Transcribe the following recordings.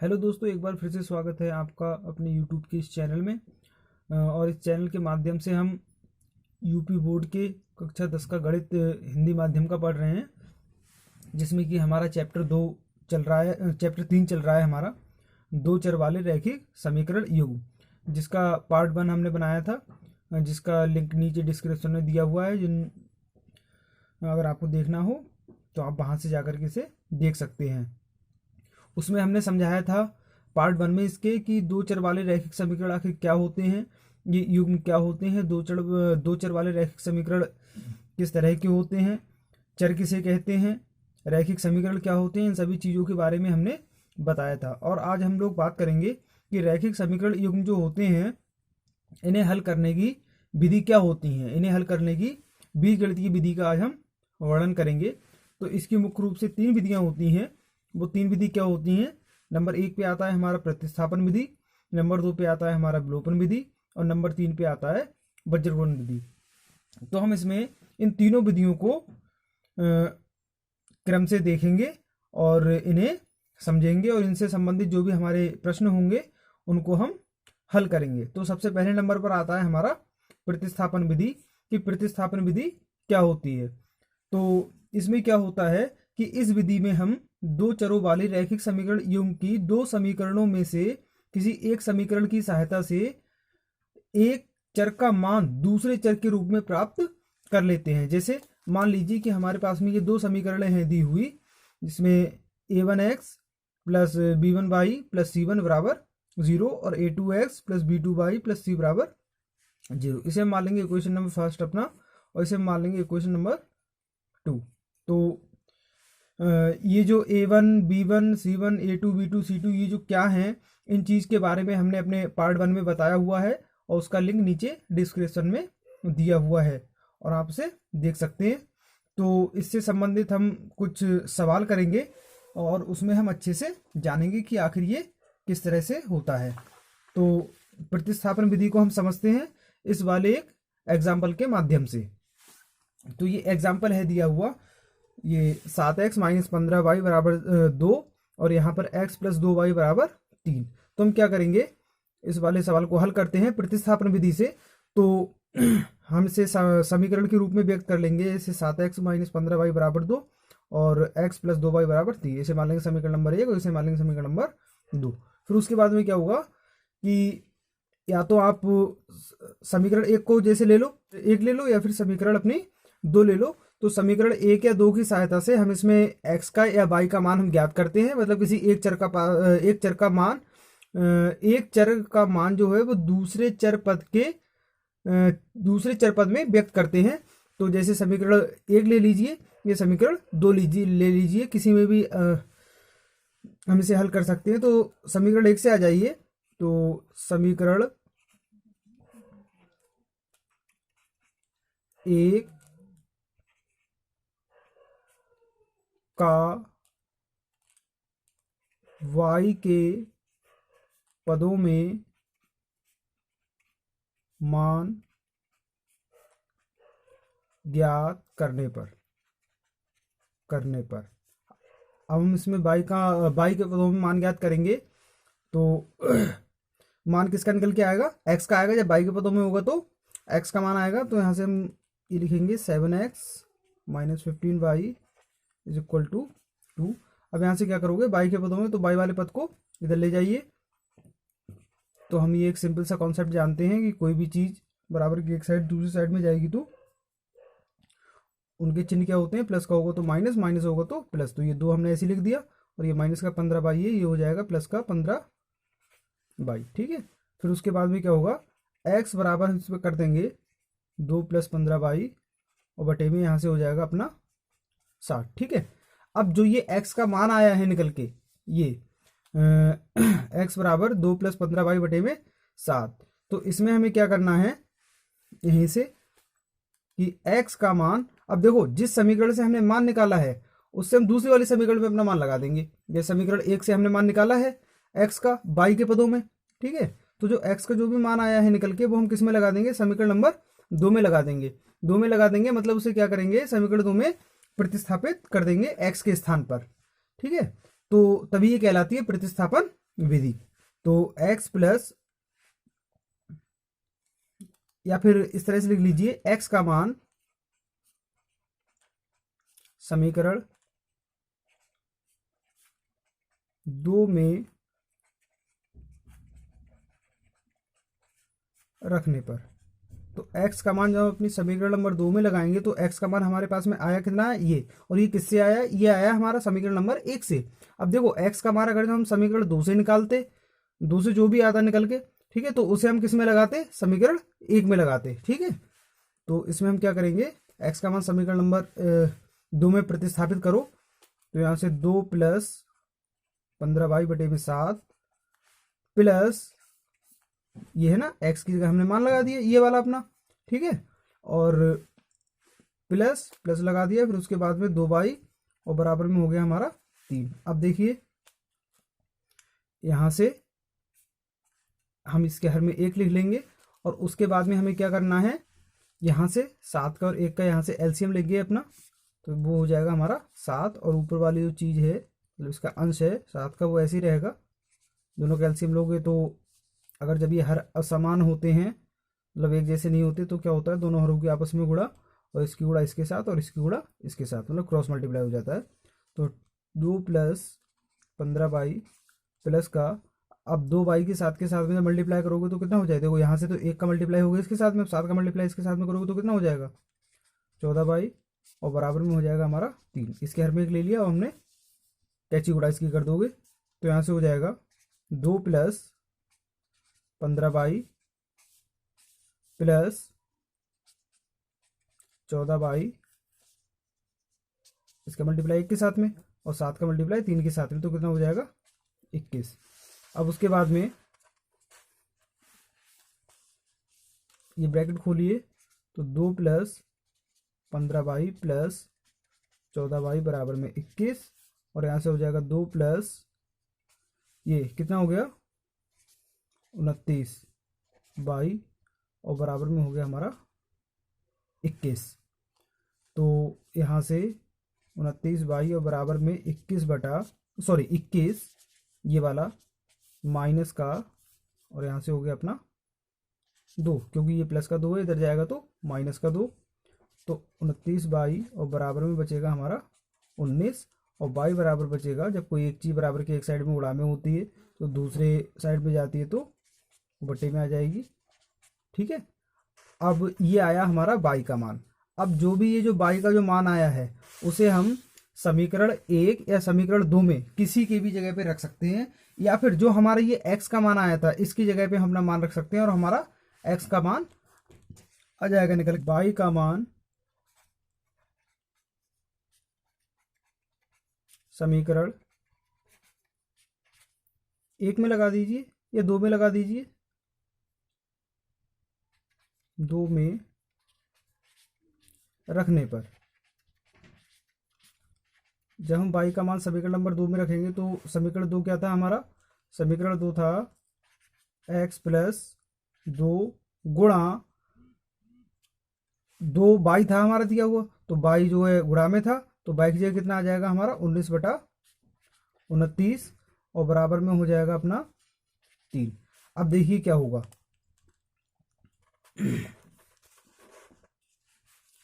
Hello दोस्तों, एक बार फिर से स्वागत है आपका अपने यूट्यूब के इस चैनल में। और इस चैनल के माध्यम से हम यूपी बोर्ड के कक्षा 10 का गणित हिंदी माध्यम का पढ़ रहे हैं, जिसमें कि हमारा चैप्टर 2 चल रहा है, चैप्टर 3 चल रहा है हमारा, दो चर वाले रैखिक समीकरण युग्म, जिसका पार्ट 1 हमने बनाया था, जिसका लिंक नीचे डिस्क्रिप्शन में दिया हुआ है। जिन अगर आपको देखना हो तो आप वहाँ से जाकर के इसे देख सकते हैं। उसमें हमने समझाया था पार्ट 1 में इसके कि दो चर वाले रैखिक समीकरण आखिर क्या होते हैं, ये युग्म क्या होते हैं, दो चर वाले रैखिक समीकरण किस तरह के होते हैं, चर किसे कहते हैं, रैखिक समीकरण क्या होते हैं, इन सभी चीज़ों के बारे में हमने बताया था। और आज हम लोग बात करेंगे कि रैखिक समीकरण युग्म जो होते हैं, इन्हें हल करने की विधि क्या होती है। इन्हें हल करने की बीजगणित की विधि का आज हम वर्णन करेंगे। तो इसकी मुख्य रूप से 3 विधियां होती हैं। वो 3 विधि क्या होती हैं? नंबर 1 पे आता है हमारा प्रतिस्थापन विधि, नंबर 2 पे आता है हमारा विलोपन विधि, और नंबर 3 पे आता है वज्रगुणन विधि। तो हम इसमें इन तीनों विधियों को क्रम से देखेंगे और इन्हें समझेंगे, और इनसे संबंधित जो भी हमारे प्रश्न होंगे उनको हम हल करेंगे। तो सबसे पहले नंबर पर आता है हमारा प्रतिस्थापन विधि, कि प्रतिस्थापन विधि क्या होती है। तो इसमें क्या होता है कि इस विधि में हम दो चरों वाले रैखिक समीकरण युग्म की दो समीकरणों में से किसी एक समीकरण की सहायता से एक चर का मान दूसरे चर के रूप में प्राप्त कर लेते हैं। जैसे मान लीजिए कि हमारे पास में ये दो समीकरणें हैं दी हुई, जिसमें a1x plus b1y plus c1 बराबर 0 और a2x plus b2y plus c बराबर 0। इसे हम मान लेंगे इक्वेशन नंबर फर्स्ट अपना, और इसे हम मान लेंगे इक्वेशन नंबर 2। तो ये जो a1 b1 c1 a2 b2 c2 ये जो क्या हैं, इन चीज़ के बारे में हमने अपने पार्ट 1 में बताया हुआ है, और उसका लिंक नीचे डिस्क्रिप्शन में दिया हुआ है और आप इसे देख सकते हैं। तो इससे संबंधित हम कुछ सवाल करेंगे और उसमें हम अच्छे से जानेंगे कि आखिर ये किस तरह से होता है। तो प्रतिस्थापन विधि को हम समझते हैं इस वाले एक एग्जाम्पल के माध्यम से। तो ये एग्जाम्पल है दिया हुआ, ये 7x माइनस 15y बराबर 2 और यहाँ पर x प्लस 2y बराबर 3। तो हम क्या करेंगे, इस वाले सवाल को हल करते हैं प्रतिस्थापन विधि से। तो हम इसे समीकरण के रूप में व्यक्त कर लेंगे। इसे 7x माइनस 15y बराबर 2 और x प्लस 2y बराबर 3, इसे मान लेंगे समीकरण नंबर 1 और इसे मान लेंगे समीकरण नंबर 2। फिर उसके बाद में क्या होगा कि या तो आप समीकरण 1 को जैसे ले लो, 1 ले लो, या फिर समीकरण अपनी 2 ले लो। तो समीकरण 1 या 2 की सहायता से हम इसमें x का या y का मान हम ज्ञात करते हैं। मतलब किसी एक चर का मान जो है वो दूसरे चर पद में व्यक्त करते हैं। तो जैसे समीकरण 1 ले लीजिए, ये समीकरण 2 ले लीजिए, किसी में भी हम इसे हल कर सकते हैं। तो समीकरण 1 से आ जाइए। तो समीकरण 1 का y के पदों में मान ज्ञात करने पर अब हम इसमें y के पदों में मान ज्ञात करेंगे। तो मान किसका निकल के आएगा? x का आएगा। जब y के पदों में होगा तो x का मान आएगा। तो यहाँ से हम ये लिखेंगे 7x minus 15y is equal to 2। अब यहाँ से क्या करोगे y के पदों में, तो y वाले पद को इधर ले जाइए। तो हम ये एक सिंपल सा कॉन्सेप्ट जानते हैं कि कोई भी चीज़ बराबर की एक साइड दूसरी साइड में जाएगी तो उनके चिन्ह क्या होते हैं, प्लस का होगा तो माइनस, माइनस होगा तो प्लस। तो ये 2 हमने ऐसे लिख दिया, और ये माइनस का 15y है, ये हो जाएगा प्लस का 15y। ठीक है। फिर उसके बाद में क्या होगा, x बराबर हम इसमें कर देंगे 2 प्लस 15y, और बटे में यहाँ से हो जाएगा अपना 60। ठीक है। अब जो ये x का मान आया है निकल के, ये x बराबर 2 प्लस 15y बटे में 7। तो इसमें हमें क्या करना है यहीं से कि x का मान, अब देखो जिस समीकरण से हमने मान निकाला है उससे हम दूसरी वाली समीकरण में अपना मान लगा देंगे। जैसे समीकरण 1 से हमने मान निकाला है x का y के पदों में, ठीक है। तो जो x का जो भी मान आया है निकल के, वो हम किस में लगा देंगे, समीकरण नंबर 2 में लगा देंगे। 2 में लगा देंगे मतलब उसे क्या करेंगे, समीकरण 2 में प्रतिस्थापित कर देंगे x के स्थान पर। ठीक है। तो तभी ये कहलाती है प्रतिस्थापन विधि। तो x प्लस, या फिर इस तरह से लिख लीजिए, x का मान समीकरण 2 में रखने पर। तो x का मान जब अपनी समीकरण नंबर 2 में लगाएंगे तो x का मान हमारे पास में आया कितना है, ये। और ये किससे आया, ये आया हमारा समीकरण नंबर 1 से। अब देखो x का मान अगर हम समीकरण 2 से निकालते, 2 से जो भी आता निकल के, ठीक है, तो उसे हम किस में लगाते, समीकरण 1 में लगाते, ठीक है। तो इसमें हम क्या करेंगे, x का मान समीकरण नंबर 2 में प्रतिस्थापित करो। तो यहाँ से 2 प्लस 15/7 प्लस ये है ना x की जगह हमने मान लगा दिया ये वाला अपना, ठीक है, और प्लस प्लस लगा दिया, फिर उसके बाद में 2 और बराबर में हो गया हमारा 3। अब देखिए यहाँ से हम इसके हर में 1 लिख लेंगे, और उसके बाद में हमें क्या करना है, यहाँ से 7 का और 1 का यहाँ से एलसीएम लेंगे अपना, तो वो हो जाएगा हमारा 7, और ऊपर वाली जो चीज़ है मतलब इसका अंश है 7 का, वो ऐसे ही रहेगा। दोनों का एलसीएम लोगे तो अगर जब ये हर असमान होते हैं, मतलब एक जैसे नहीं होते, तो क्या होता है, दोनों हरों की आपस में गुणा, और इसकी गुणा इसके साथ और इसकी गुणा इसके साथ, मतलब क्रॉस मल्टीप्लाई हो जाता है। तो 2 प्लस 15 प्लस का, अब 2 के साथ में जब मल्टीप्लाई करोगे तो कितना हो जाएगा, देखो यहाँ से तो 1 का मल्टीप्लाई होगा इसके साथ में, 7 का मल्टीप्लाई इसके साथ में करोगे तो कितना हो जाएगा, 14 और बराबर में हो जाएगा हमारा 3। इसके हर में 1 ले लिया और हमने कैची गुणा इसकी कर दोगे, तो यहाँ से हो जाएगा 2 प्लस 15 प्लस 14 इसका मल्टीप्लाई 1 के साथ में, और 7 का मल्टीप्लाई 3 के साथ में, तो कितना हो जाएगा 21। अब उसके बाद में ये ब्रैकेट खोलिए, तो 2 प्लस 15 प्लस 14 बराबर में 21, और यहाँ से हो जाएगा 2 प्लस ये कितना हो गया 29 और बराबर में हो गया हमारा 21। तो यहाँ से 29 और बराबर में 21 ये वाला माइनस का, और यहाँ से हो गया अपना 2, क्योंकि ये प्लस का 2 है, इधर जाएगा तो माइनस का 2। तो 29 और बराबर में बचेगा हमारा 19, और बाई बराबर बचेगा, जब कोई एक चीज़ बराबर के एक साइड में उड़ा में होती है तो दूसरे साइड में जाती है तो बटे में आ जाएगी, ठीक है। अब ये आया हमारा बाई का मान। अब जो भी ये जो बाई का जो मान आया है उसे हम समीकरण 1 या समीकरण 2 में किसी की भी जगह पे रख सकते हैं, या फिर जो हमारा ये x का मान आया था इसकी जगह पे हम अपना मान रख सकते हैं, और हमारा x का मान आ जाएगा निकल। बाई का मान समीकरण 1 में लगा दीजिए या 2 में लगा दीजिए, 2 में रखने पर जब हम बाई का मान समीकरण नंबर 2 में रखेंगे तो समीकरण 2 क्या था हमारा, समीकरण 2 था x प्लस 2 गुणा 2 बाई था हमारा दिया हुआ, तो बाई जो है गुणा में था, तो बाई की जगह कितना आ जाएगा हमारा 19/29, और बराबर में हो जाएगा अपना 3। अब देखिए क्या होगा,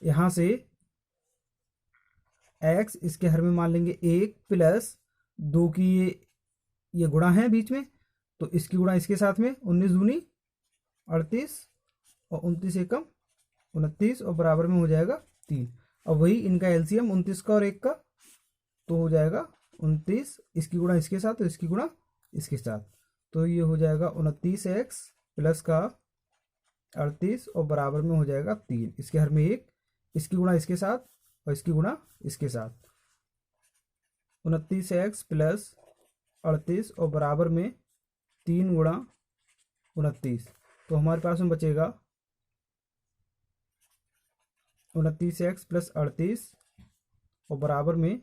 यहां से x इसके हर में मान लेंगे 1 प्लस 2 की ये गुणा है बीच में, तो इसकी गुणा इसके साथ में 19 दूनी 38 और 29 एकम 29, और बराबर में हो जाएगा 3। अब वही इनका एलसीएम 29 का और 1 का, तो हो जाएगा 29, इसकी गुणा इसके साथ और इसकी गुणा इसके साथ, तो ये हो जाएगा 29x प्लस का 38 और बराबर में हो जाएगा 3। इसके हर में 1, इसकी गुणा इसके साथ और इसकी गुणा इसके साथ, 29x प्लस 38 और बराबर में 3 गुणा 29, तो हमारे पास में बचेगा 29x प्लस 38 और बराबर में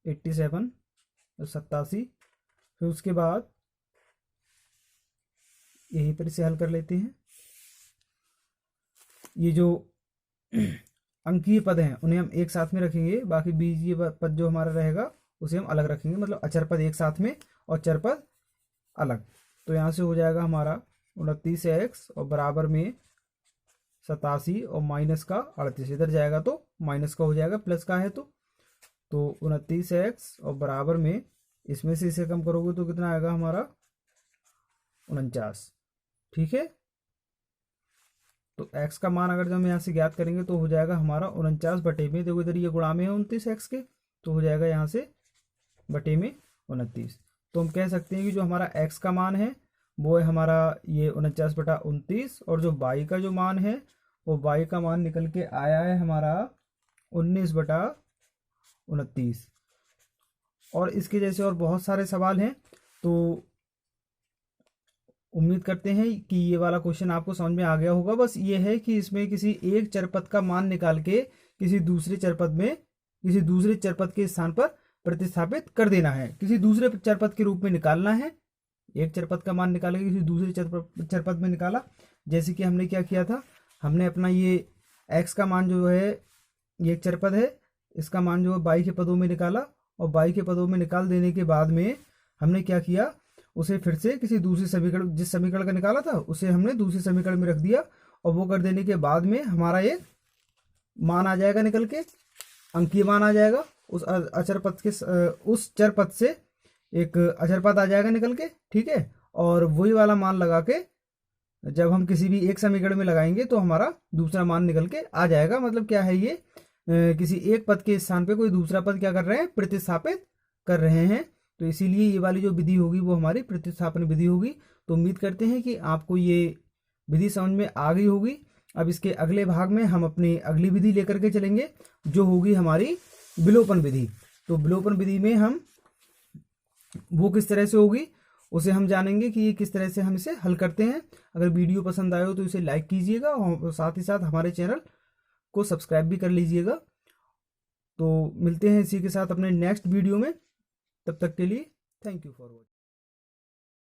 87 87। फिर उसके बाद यहीं पर इसे हल कर लेते हैं। ये जो अंकीय पद हैं उन्हें हम एक साथ में रखेंगे, बाकी बीजीय पद जो हमारा रहेगा उसे हम अलग रखेंगे, मतलब अचर पद एक साथ में और चरपद अलग। तो यहाँ से हो जाएगा हमारा 29x और बराबर में 87 और माइनस का 38, इधर जाएगा तो माइनस का हो जाएगा, प्लस का है तो 29x और बराबर में इसमें से इसे कम करोगे तो कितना आएगा हमारा 49। ठीक है, तो x का मान अगर जब हम यहाँ से ज्ञात करेंगे तो हो जाएगा हमारा 49 बटे में, देखो इधर ये गुणा में है 29x के, तो हो जाएगा यहाँ से बटे में 29। तो हम कह सकते हैं कि जो हमारा x का मान है वो है हमारा ये 49 बटा 29, और जो y का जो मान है वो y का मान निकल के आया है हमारा 19 बटा 29। और इसके जैसे और बहुत सारे सवाल हैं, तो उम्मीद करते हैं कि ये वाला क्वेश्चन आपको समझ में आ गया होगा। बस ये है कि इसमें किसी एक चरपद का मान निकाल के किसी दूसरे चरपद के स्थान पर प्रतिस्थापित कर देना है, किसी दूसरे चरपद के रूप में निकालना है। एक चरपद का मान निकाल के किसी दूसरे चरपद में निकाला। जैसे कि हमने क्या किया था, हमने अपना ये x का मान जो है, ये एक चरपद है, इसका मान जो है y के पदों में निकाला, और y के पदों में निकाल देने के बाद में हमने क्या किया, उसे फिर से किसी दूसरे समीकरण, जिस समीकरण का निकाला था उसे हमने दूसरे समीकरण में रख दिया, और वो कर देने के बाद में हमारा एक मान आ जाएगा निकल के, अंकीय मान आ जाएगा उस अचरपद के, उस चरपद से एक अचरपद आ जाएगा निकल के। ठीक है, और वही वाला मान लगा के जब हम किसी भी एक समीकरण में लगाएंगे तो हमारा दूसरा मान निकल के आ जाएगा। मतलब क्या है, ये किसी एक पद के स्थान पे कोई दूसरा पद क्या कर रहे हैं, प्रतिस्थापित कर रहे हैं। तो इसीलिए ये वाली जो विधि होगी वो हमारी प्रतिस्थापन विधि होगी। तो उम्मीद करते हैं कि आपको ये विधि समझ में आ गई होगी। अब इसके अगले भाग में हम अपनी अगली विधि लेकर के चलेंगे, जो होगी हमारी विलोपन विधि। तो विलोपन विधि में हम वो किस तरह से होगी उसे हम जानेंगे कि ये किस तरह से हम इसे हल करते हैं। अगर वीडियो पसंद आए हो तो इसे लाइक कीजिएगा, और साथ ही साथ हमारे चैनल को सब्सक्राइब भी कर लीजिएगा। तो मिलते हैं इसी के साथ अपने नेक्स्ट वीडियो में, तब तक के लिए थैंक यू फॉर वॉचिंग।